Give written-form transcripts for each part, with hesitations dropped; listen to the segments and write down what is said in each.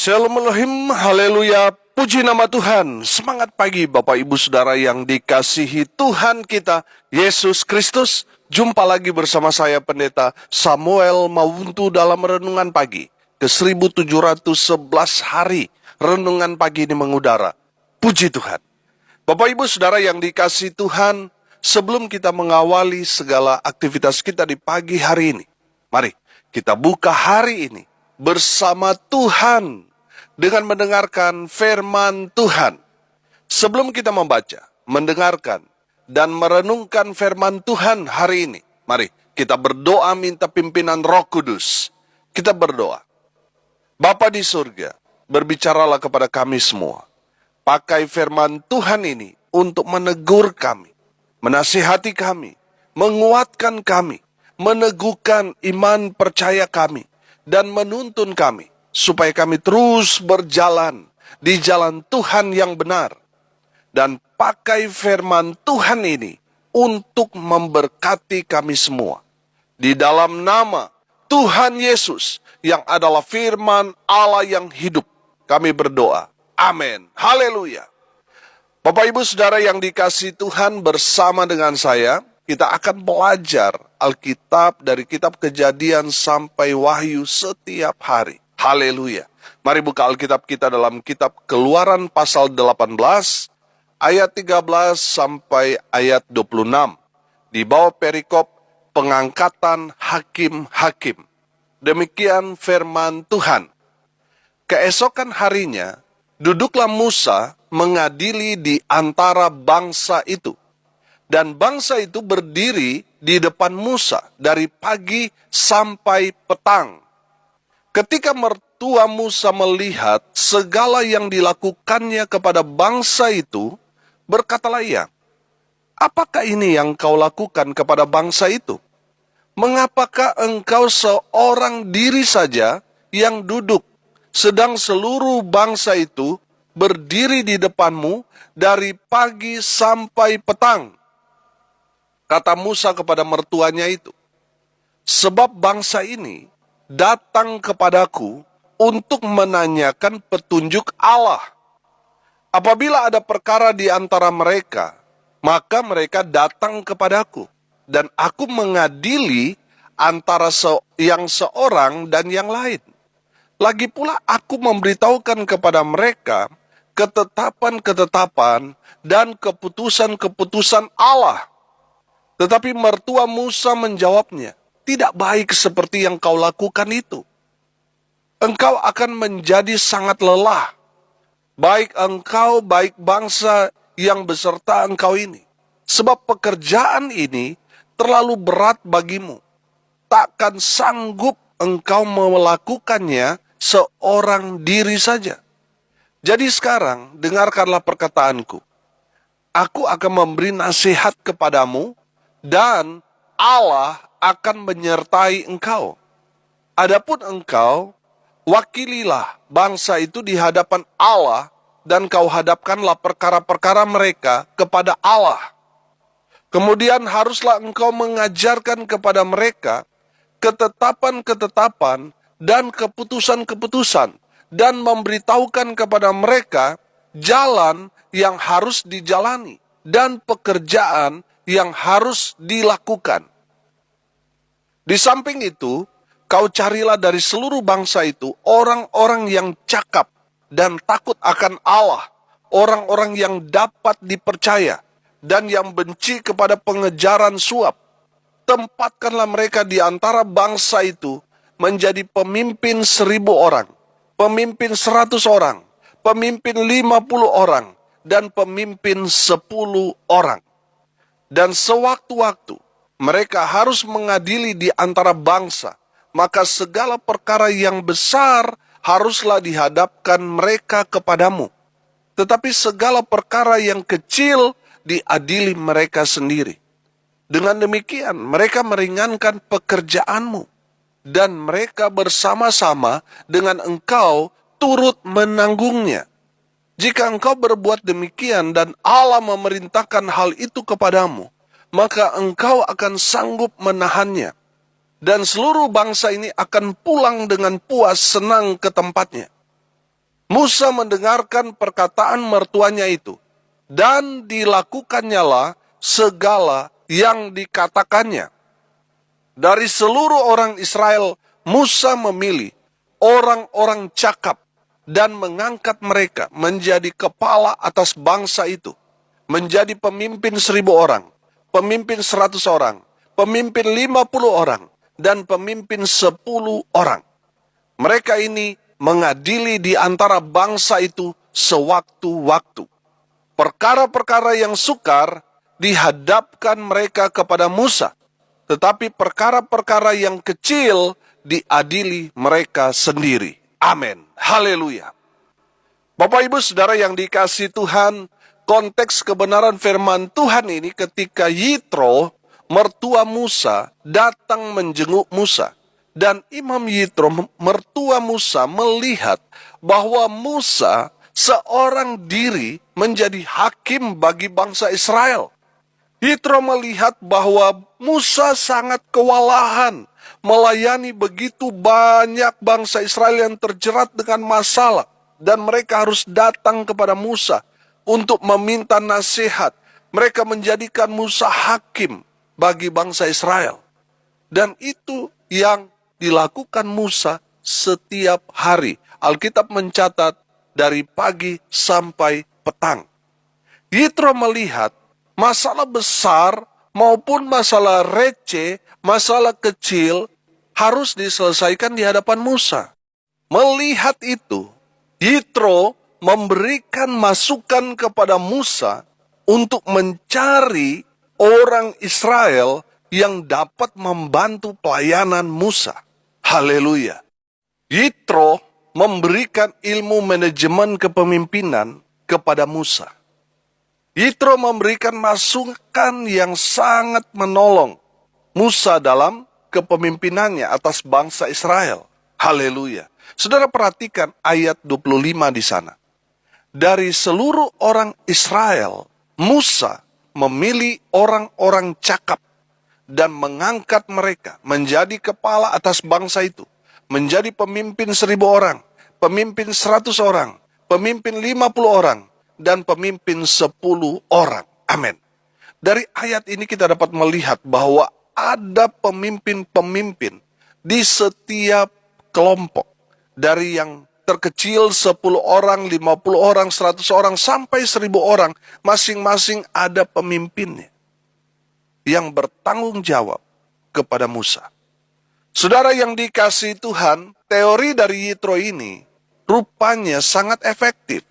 Shalom Elohim, haleluya, puji nama Tuhan. Semangat pagi Bapak Ibu Saudara yang dikasihi Tuhan kita, Yesus Kristus. Jumpa lagi bersama saya Pendeta Samuel Mawuntu dalam Renungan Pagi. Ke-1711 hari Renungan Pagi ini mengudara. Puji Tuhan. Bapak Ibu Saudara yang dikasihi Tuhan, sebelum kita mengawali segala aktivitas kita di pagi hari ini, mari kita buka hari ini bersama Tuhan dengan mendengarkan firman Tuhan. Sebelum kita membaca, mendengarkan, dan merenungkan firman Tuhan hari ini, mari kita berdoa minta pimpinan Roh Kudus. Kita berdoa. Bapa di surga, berbicaralah kepada kami semua. Pakai firman Tuhan ini untuk menegur kami, menasihati kami, menguatkan kami, meneguhkan iman percaya kami, dan menuntun kami, supaya kami terus berjalan di jalan Tuhan yang benar. Dan pakai firman Tuhan ini untuk memberkati kami semua. Di dalam nama Tuhan Yesus yang adalah firman Allah yang hidup, kami berdoa. Amin. Haleluya. Bapak Ibu Saudara yang dikasihi Tuhan, bersama dengan saya, kita akan belajar Alkitab dari kitab Kejadian sampai Wahyu setiap hari. Haleluya. Mari buka Alkitab kita dalam kitab Keluaran pasal 18, ayat 13 sampai ayat 26. Di bawah perikop pengangkatan hakim-hakim. Demikian firman Tuhan. Keesokan harinya, duduklah Musa mengadili di antara bangsa itu. Dan bangsa itu berdiri di depan Musa dari pagi sampai petang. Ketika mertua Musa melihat segala yang dilakukannya kepada bangsa itu, berkatalah ia, "Apakah ini yang kau lakukan kepada bangsa itu? Mengapakah engkau seorang diri saja yang duduk, sedang seluruh bangsa itu berdiri di depanmu dari pagi sampai petang?" Kata Musa kepada mertuanya itu, "Sebab bangsa ini datang kepadaku untuk menanyakan petunjuk Allah. Apabila ada perkara di antara mereka, maka mereka datang kepadaku, dan aku mengadili antara yang seorang dan yang lain. Lagi pula aku memberitahukan kepada mereka ketetapan-ketetapan dan keputusan-keputusan Allah." Tetapi mertua Musa menjawabnya, "Tidak baik seperti yang kau lakukan itu. Engkau akan menjadi sangat lelah, baik engkau, baik bangsa yang beserta engkau ini. Sebab pekerjaan ini terlalu berat bagimu. Takkan sanggup engkau melakukannya seorang diri saja. Jadi sekarang dengarkanlah perkataanku. Aku akan memberi nasihat kepadamu, dan Allah akan menyertai engkau. Adapun engkau, wakililah bangsa itu di hadapan Allah, dan kau hadapkanlah perkara-perkara mereka kepada Allah. Kemudian haruslah engkau mengajarkan kepada mereka ketetapan-ketetapan dan keputusan-keputusan, dan memberitahukan kepada mereka jalan yang harus dijalani dan pekerjaan yang harus dilakukan. Di samping itu, kau carilah dari seluruh bangsa itu orang-orang yang cakap dan takut akan Allah, orang-orang yang dapat dipercaya dan yang benci kepada pengejaran suap. Tempatkanlah mereka di antara bangsa itu menjadi pemimpin 1.000 orang, pemimpin 100 orang, pemimpin 50 orang, dan pemimpin 10 orang. Dan sewaktu-waktu mereka harus mengadili di antara bangsa, maka segala perkara yang besar haruslah dihadapkan mereka kepadamu. Tetapi segala perkara yang kecil diadili mereka sendiri. Dengan demikian mereka meringankan pekerjaanmu, dan mereka bersama-sama dengan engkau turut menanggungnya. Jika engkau berbuat demikian dan Allah memerintahkan hal itu kepadamu, maka engkau akan sanggup menahannya. Dan seluruh bangsa ini akan pulang dengan puas senang ke tempatnya. Musa mendengarkan perkataan mertuanya itu, dan dilakukannya segala yang dikatakannya. Dari seluruh orang Israel, Musa memilih orang-orang cakap dan mengangkat mereka menjadi kepala atas bangsa itu, menjadi pemimpin 1.000 orang, pemimpin 100 orang, pemimpin 50 orang, dan pemimpin 10 orang. Mereka ini mengadili di antara bangsa itu sewaktu-waktu. Perkara-perkara yang sukar dihadapkan mereka kepada Musa, tetapi perkara-perkara yang kecil diadili mereka sendiri. Amin. Haleluya. Bapak Ibu Saudara yang dikasihi Tuhan, konteks kebenaran firman Tuhan ini ketika Yitro, mertua Musa, datang menjenguk Musa. Dan Imam Yitro, mertua Musa, melihat bahwa Musa seorang diri menjadi hakim bagi bangsa Israel. Yitro melihat bahwa Musa sangat kewalahan melayani begitu banyak bangsa Israel yang terjerat dengan masalah. Dan mereka harus datang kepada Musa untuk meminta nasihat. Mereka menjadikan Musa hakim bagi bangsa Israel. Dan itu yang dilakukan Musa setiap hari. Alkitab mencatat dari pagi sampai petang. Yitro melihat masalah besar maupun masalah receh, masalah kecil harus diselesaikan di hadapan Musa. Melihat itu, Yitro memberikan masukan kepada Musa untuk mencari orang Israel yang dapat membantu pelayanan Musa. Haleluya. Yitro memberikan ilmu manajemen kepemimpinan kepada Musa. Yitro memberikan masukan yang sangat menolong Musa dalam kepemimpinannya atas bangsa Israel. Haleluya. Saudara perhatikan ayat 25 di sana. Dari seluruh orang Israel, Musa memilih orang-orang cakap dan mengangkat mereka menjadi kepala atas bangsa itu. Menjadi pemimpin 1.000 orang, pemimpin 100 orang, pemimpin 50 orang, dan pemimpin 10 orang. Amin. Dari ayat ini kita dapat melihat bahwa ada pemimpin-pemimpin di setiap kelompok. Dari yang terkecil 10 orang, 50 orang, 100 orang, sampai 1.000 orang. Masing-masing ada pemimpinnya yang bertanggung jawab kepada Musa. Saudara yang dikasihi Tuhan, teori dari Yitro ini rupanya sangat efektif.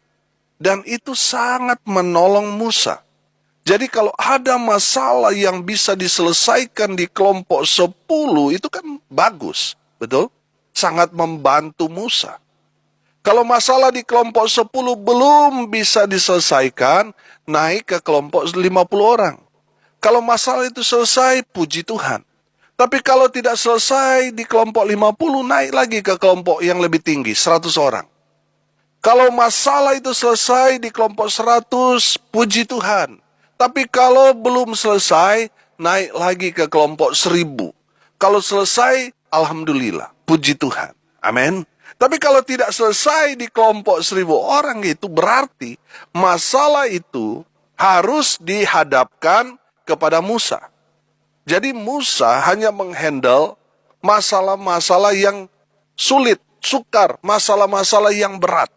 Dan itu sangat menolong Musa. Jadi kalau ada masalah yang bisa diselesaikan di kelompok 10, itu kan bagus. Betul? Sangat membantu Musa. Kalau masalah di kelompok 10 belum bisa diselesaikan, naik ke kelompok 50 orang. Kalau masalah itu selesai, puji Tuhan. Tapi kalau tidak selesai di kelompok 50, naik lagi ke kelompok yang lebih tinggi, 100 orang. Kalau masalah itu selesai di kelompok 100, puji Tuhan. Tapi kalau belum selesai, naik lagi ke kelompok 1.000. Kalau selesai, alhamdulillah, puji Tuhan. Amin. Tapi kalau tidak selesai di kelompok 1.000 orang, itu berarti masalah itu harus dihadapkan kepada Musa. Jadi Musa hanya menghandle masalah-masalah yang sulit, sukar, masalah-masalah yang berat.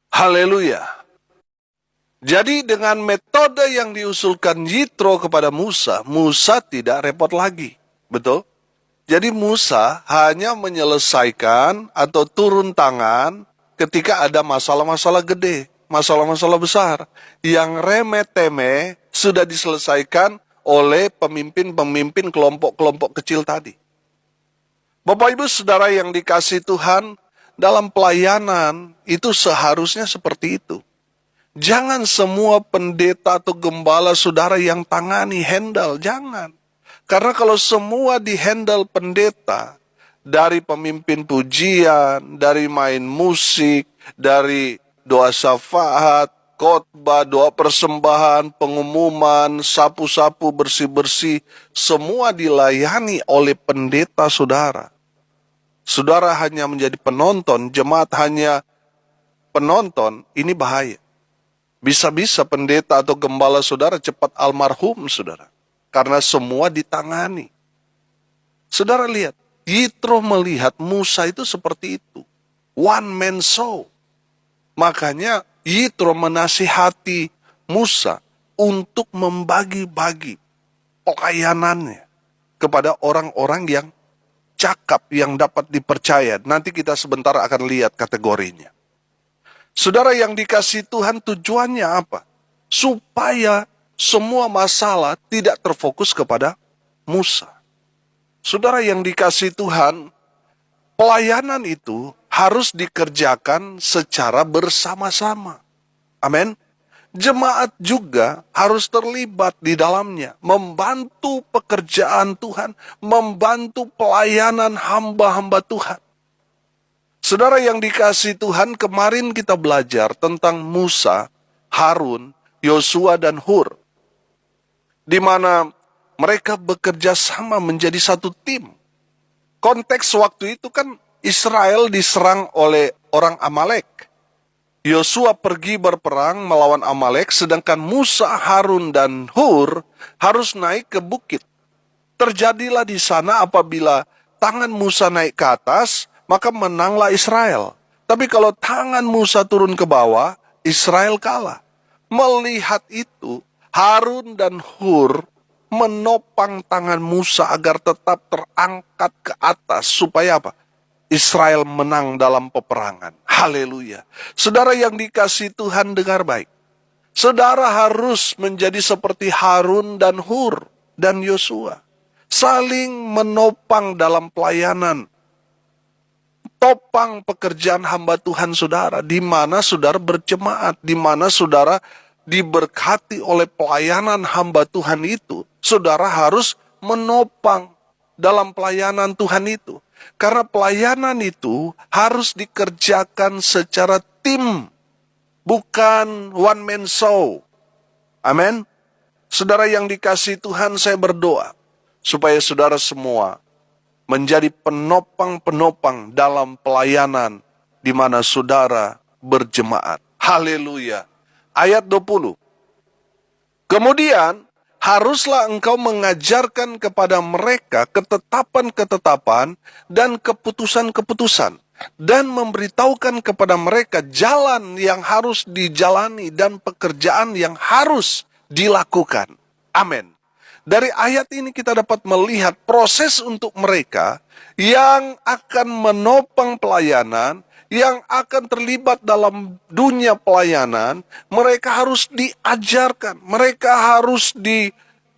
Haleluya. Jadi dengan metode yang diusulkan Yitro kepada Musa, Musa tidak repot lagi. Betul? Jadi Musa hanya menyelesaikan atau turun tangan ketika ada masalah-masalah gede, masalah-masalah besar. Yang remeh-temeh sudah diselesaikan oleh pemimpin-pemimpin kelompok-kelompok kecil tadi. Bapak Ibu Saudara yang dikasihi Tuhan, dalam pelayanan itu seharusnya seperti itu. Jangan semua pendeta atau gembala saudara yang tangani, handle, jangan. Karena kalau semua di-handle pendeta, dari pemimpin pujian, dari main musik, dari doa syafaat, khotbah, doa persembahan, pengumuman, sapu-sapu, bersih-bersih, semua dilayani oleh pendeta saudara. Saudara hanya menjadi penonton, jemaat hanya penonton, ini bahaya. Bisa-bisa pendeta atau gembala saudara cepat almarhum, saudara. Karena semua ditangani. Saudara lihat, Yitro melihat Musa itu seperti itu. One man show. Makanya Yitro menasihati Musa untuk membagi-bagi pelayanannya kepada orang-orang yang cakap, yang dapat dipercaya. Nanti kita sebentar akan lihat kategorinya. Saudara yang dikasihi Tuhan, tujuannya apa? Supaya semua masalah tidak terfokus kepada Musa. Saudara yang dikasihi Tuhan, pelayanan itu harus dikerjakan secara bersama-sama. Amin. Jemaat juga harus terlibat di dalamnya, membantu pekerjaan Tuhan, membantu pelayanan hamba-hamba Tuhan. Saudara yang dikasihi Tuhan, kemarin kita belajar tentang Musa, Harun, Yosua, dan Hur, di mana mereka bekerja sama menjadi satu tim. Konteks waktu itu kan Israel diserang oleh orang Amalek. Yosua pergi berperang melawan Amalek, sedangkan Musa, Harun, dan Hur harus naik ke bukit. Terjadilah di sana apabila tangan Musa naik ke atas, maka menanglah Israel. Tapi kalau tangan Musa turun ke bawah, Israel kalah. Melihat itu, Harun dan Hur menopang tangan Musa agar tetap terangkat ke atas. Supaya apa? Israel menang dalam peperangan. Haleluya. Saudara yang dikasihi Tuhan, dengar baik. Saudara harus menjadi seperti Harun dan Hur dan Yosua. Saling menopang dalam pelayanan. Topang pekerjaan hamba Tuhan saudara, di mana saudara berjemaat, di mana saudara diberkati oleh pelayanan hamba Tuhan itu. Saudara harus menopang dalam pelayanan Tuhan itu. Karena pelayanan itu harus dikerjakan secara tim, bukan one man show. Amin. Saudara yang dikasihi Tuhan, saya berdoa supaya saudara semua menjadi penopang-penopang dalam pelayanan di mana saudara berjemaat. Haleluya. Ayat 20. Kemudian, haruslah engkau mengajarkan kepada mereka ketetapan-ketetapan dan keputusan-keputusan, dan memberitahukan kepada mereka jalan yang harus dijalani dan pekerjaan yang harus dilakukan. Amin. Dari ayat ini kita dapat melihat proses untuk mereka yang akan menopang pelayanan, yang akan terlibat dalam dunia pelayanan. Mereka harus diajarkan, mereka harus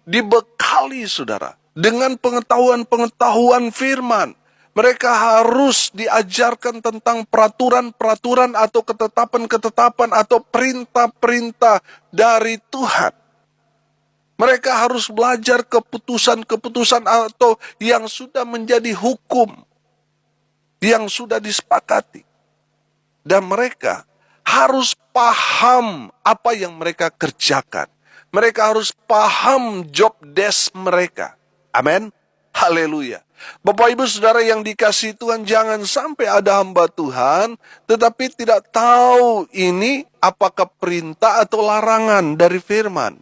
dibekali, saudara, dengan pengetahuan-pengetahuan firman. Mereka harus diajarkan tentang peraturan-peraturan atau ketetapan-ketetapan atau perintah-perintah dari Tuhan. Mereka harus belajar keputusan-keputusan atau yang sudah menjadi hukum, yang sudah disepakati. Dan mereka harus paham apa yang mereka kerjakan. Mereka harus paham job desk mereka. Amin. Haleluya. Bapak Ibu Saudara yang dikasihi Tuhan, jangan sampai ada hamba Tuhan tetapi tidak tahu ini apakah perintah atau larangan dari firman.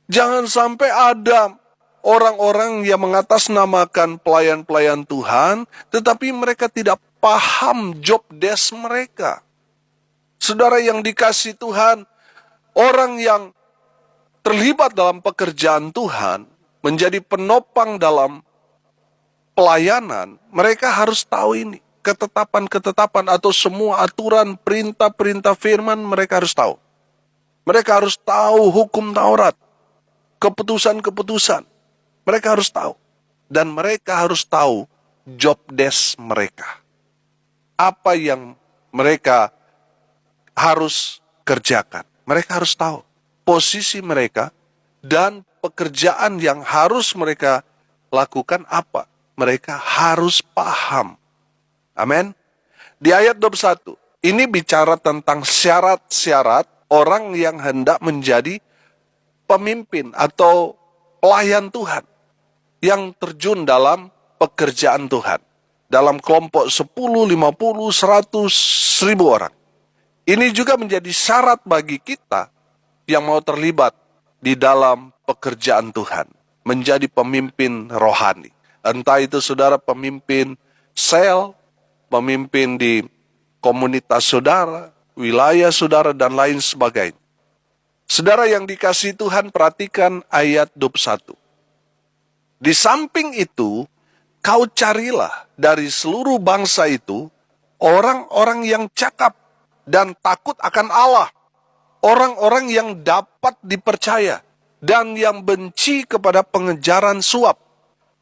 Jangan sampai ada orang-orang yang mengatasnamakan pelayan-pelayan Tuhan, tetapi mereka tidak paham job desk mereka. Saudara yang dikasihi Tuhan, orang yang terlibat dalam pekerjaan Tuhan, menjadi penopang dalam pelayanan, mereka harus tahu ini. Ketetapan-ketetapan atau semua aturan, perintah-perintah firman, mereka harus tahu. Mereka harus tahu hukum Taurat. Keputusan-keputusan, mereka harus tahu. Dan mereka harus tahu job desk mereka. Apa yang mereka harus kerjakan. Mereka harus tahu posisi mereka dan pekerjaan yang harus mereka lakukan apa. Mereka harus paham. Amin. Di ayat 21, ini bicara tentang syarat-syarat orang yang hendak menjadi pemimpin atau pelayan Tuhan yang terjun dalam pekerjaan Tuhan. Dalam kelompok 10, 50, 100, 1000 orang. Ini juga menjadi syarat bagi kita yang mau terlibat di dalam pekerjaan Tuhan, menjadi pemimpin rohani. Entah itu saudara pemimpin sel, pemimpin di komunitas saudara, wilayah saudara, dan lain sebagainya. Saudara yang dikasihi Tuhan, perhatikan ayat 21. Di samping itu, kau carilah dari seluruh bangsa itu orang-orang yang cakap dan takut akan Allah, orang-orang yang dapat dipercaya dan yang benci kepada pengejaran suap.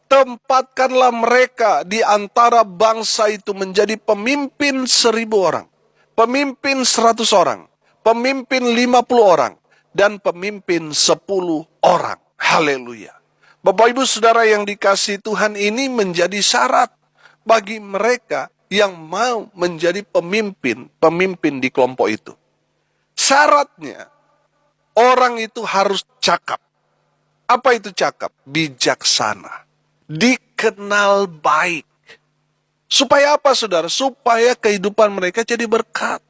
Tempatkanlah mereka di antara bangsa itu menjadi pemimpin 1.000 orang, pemimpin 100 orang, pemimpin 50 orang, dan pemimpin 10 orang. Haleluya. Bapak Ibu Saudara yang dikasihi Tuhan, ini menjadi syarat bagi mereka yang mau menjadi pemimpin di kelompok itu. Syaratnya, orang itu harus cakap. Apa itu cakap? Bijaksana. Dikenal baik. Supaya apa saudara? Supaya kehidupan mereka jadi berkat.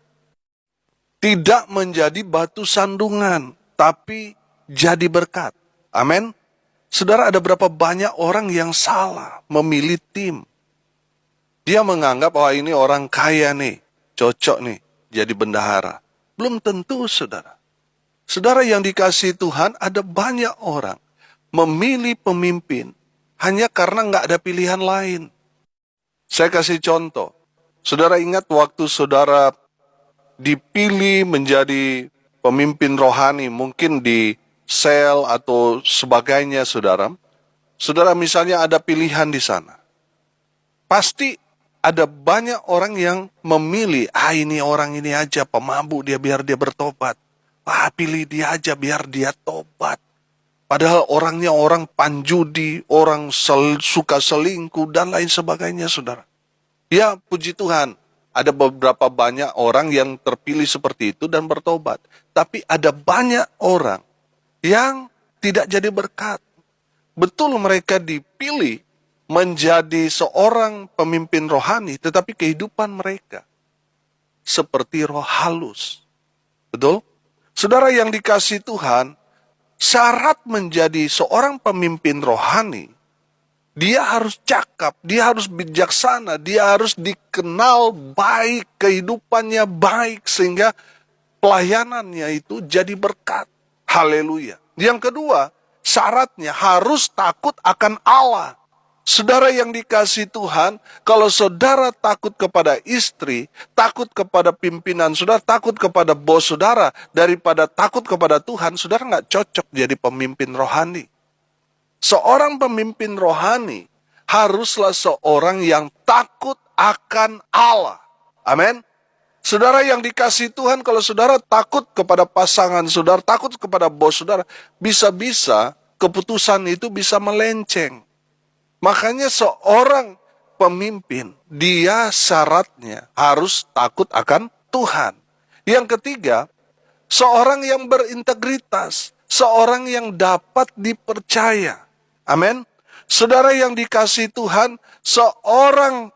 Tidak menjadi batu sandungan, tapi jadi berkat. Amin. Saudara, ada berapa banyak orang yang salah memilih tim. Dia menganggap, oh ini orang kaya nih, cocok nih jadi bendahara. Belum tentu saudara. Saudara yang dikasihi Tuhan, ada banyak orang memilih pemimpin hanya karena nggak ada pilihan lain. Saya kasih contoh. Saudara ingat waktu saudara dipilih menjadi pemimpin rohani, mungkin di sel atau sebagainya, saudara. Saudara misalnya ada pilihan di sana. Pasti ada banyak orang yang memilih, ini orang ini aja pemabuk dia biar dia bertobat. Pilih dia aja biar dia tobat. Padahal orangnya orang panjudi, orang suka selingkuh dan lain sebagainya, saudara. Ya, puji Tuhan. Ada beberapa banyak orang yang terpilih seperti itu dan bertobat. Tapi ada banyak orang yang tidak jadi berkat. Betul mereka dipilih menjadi seorang pemimpin rohani, tetapi kehidupan mereka seperti roh halus. Betul? Saudara yang dikasihi Tuhan, syarat menjadi seorang pemimpin rohani, dia harus cakap, dia harus bijaksana, dia harus dikenal baik, kehidupannya baik, sehingga pelayanannya itu jadi berkat. Haleluya. Yang kedua, syaratnya harus takut akan Allah. Saudara yang dikasihi Tuhan, kalau saudara takut kepada istri, takut kepada pimpinan saudara, takut kepada bos saudara, daripada takut kepada Tuhan, saudara nggak cocok jadi pemimpin rohani. Seorang pemimpin rohani haruslah seorang yang takut akan Allah. Amin. Saudara yang dikasihi Tuhan, kalau saudara takut kepada pasangan saudara, takut kepada bos saudara, bisa-bisa keputusan itu bisa melenceng. Makanya seorang pemimpin, dia syaratnya harus takut akan Tuhan. Yang ketiga, seorang yang berintegritas, seorang yang dapat dipercaya. Amin. Saudara yang dikasihi Tuhan, seorang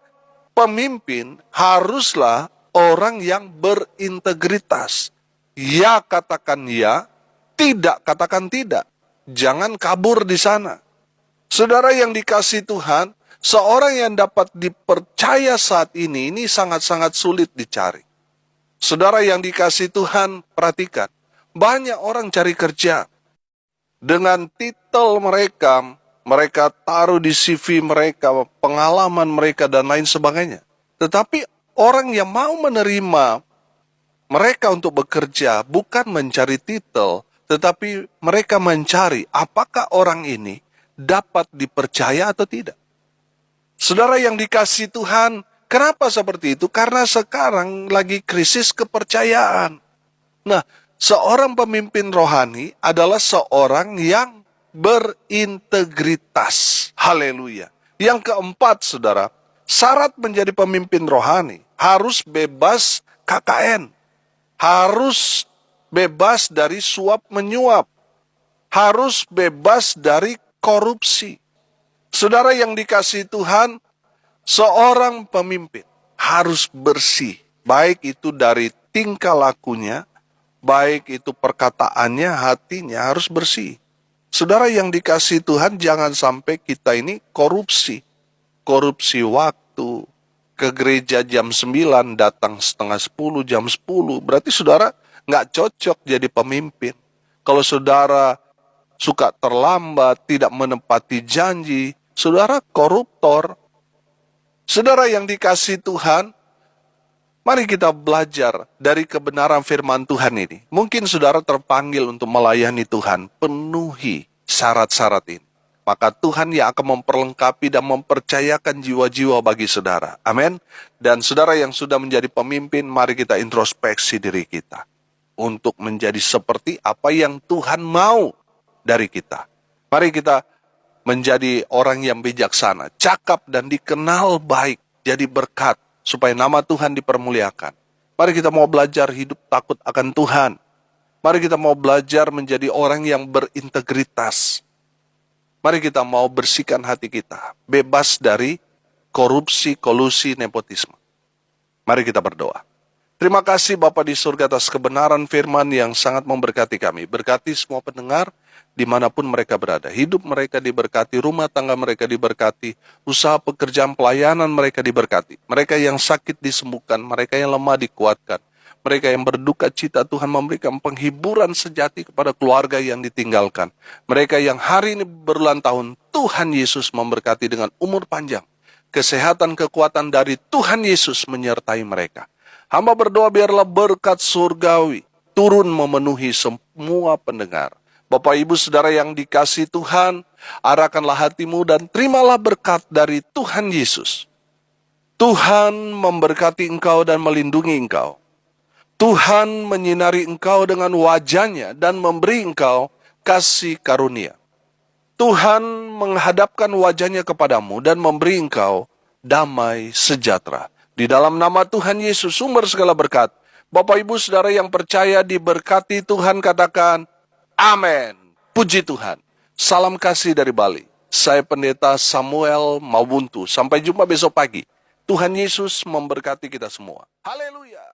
pemimpin haruslah orang yang berintegritas. Ya katakan ya, tidak katakan tidak. Jangan kabur di sana. Saudara yang dikasihi Tuhan, seorang yang dapat dipercaya saat ini sangat-sangat sulit dicari. Saudara yang dikasihi Tuhan, perhatikan. Banyak orang cari kerja. Dengan titel mereka taruh di CV mereka, pengalaman mereka, dan lain sebagainya. Tetapi orang yang mau menerima mereka untuk bekerja bukan mencari titel, tetapi mereka mencari apakah orang ini dapat dipercaya atau tidak. Saudara yang dikasihi Tuhan, kenapa seperti itu? Karena sekarang lagi krisis kepercayaan. Nah, seorang pemimpin rohani adalah seorang yang berintegritas. Haleluya. Yang keempat, saudara, syarat menjadi pemimpin rohani harus bebas KKN. Harus bebas dari suap menyuap. Harus bebas dari korupsi. Saudara yang dikasihi Tuhan, seorang pemimpin harus bersih. Baik itu dari tingkah lakunya, baik itu perkataannya, hatinya harus bersih. Saudara yang dikasihi Tuhan, jangan sampai kita ini korupsi. Korupsi waktu, ke gereja jam 9, datang setengah 10, jam 10. Berarti saudara nggak cocok jadi pemimpin. Kalau saudara suka terlambat, tidak menepati janji, saudara koruptor. Saudara yang dikasihi Tuhan, mari kita belajar dari kebenaran firman Tuhan ini. Mungkin saudara terpanggil untuk melayani Tuhan, penuhi syarat-syarat ini. Maka Tuhan yang akan memperlengkapi dan mempercayakan jiwa-jiwa bagi saudara. Amin. Dan saudara yang sudah menjadi pemimpin, mari kita introspeksi diri kita. Untuk menjadi seperti apa yang Tuhan mau dari kita. Mari kita menjadi orang yang bijaksana, cakap dan dikenal baik, jadi berkat, supaya nama Tuhan dipermuliakan. Mari kita mau belajar hidup takut akan Tuhan. Mari kita mau belajar menjadi orang yang berintegritas. Mari kita mau bersihkan hati kita, bebas dari korupsi, kolusi, nepotisme. Mari kita berdoa. Terima kasih Bapa di surga atas kebenaran firman yang sangat memberkati kami. Berkati semua pendengar dimanapun mereka berada. Hidup mereka diberkati, rumah tangga mereka diberkati, usaha pekerjaan pelayanan mereka diberkati. Mereka yang sakit disembuhkan, mereka yang lemah dikuatkan. Mereka yang berduka cita, Tuhan memberikan penghiburan sejati kepada keluarga yang ditinggalkan. Mereka yang hari ini berulang tahun, Tuhan Yesus memberkati dengan umur panjang. Kesehatan, kekuatan dari Tuhan Yesus menyertai mereka. Hamba berdoa biarlah berkat surgawi turun memenuhi semua pendengar. Bapak Ibu Saudara yang dikasihi Tuhan, arahkanlah hatimu dan terimalah berkat dari Tuhan Yesus. Tuhan memberkati engkau dan melindungi engkau. Tuhan menyinari engkau dengan wajah-Nya dan memberi engkau kasih karunia. Tuhan menghadapkan wajah-Nya kepadamu dan memberi engkau damai sejahtera. Di dalam nama Tuhan Yesus, sumber segala berkat. Bapak Ibu Saudara yang percaya diberkati Tuhan, katakan amin. Puji Tuhan. Salam kasih dari Bali. Saya Pendeta Samuel Mawuntu. Sampai jumpa besok pagi. Tuhan Yesus memberkati kita semua. Haleluya.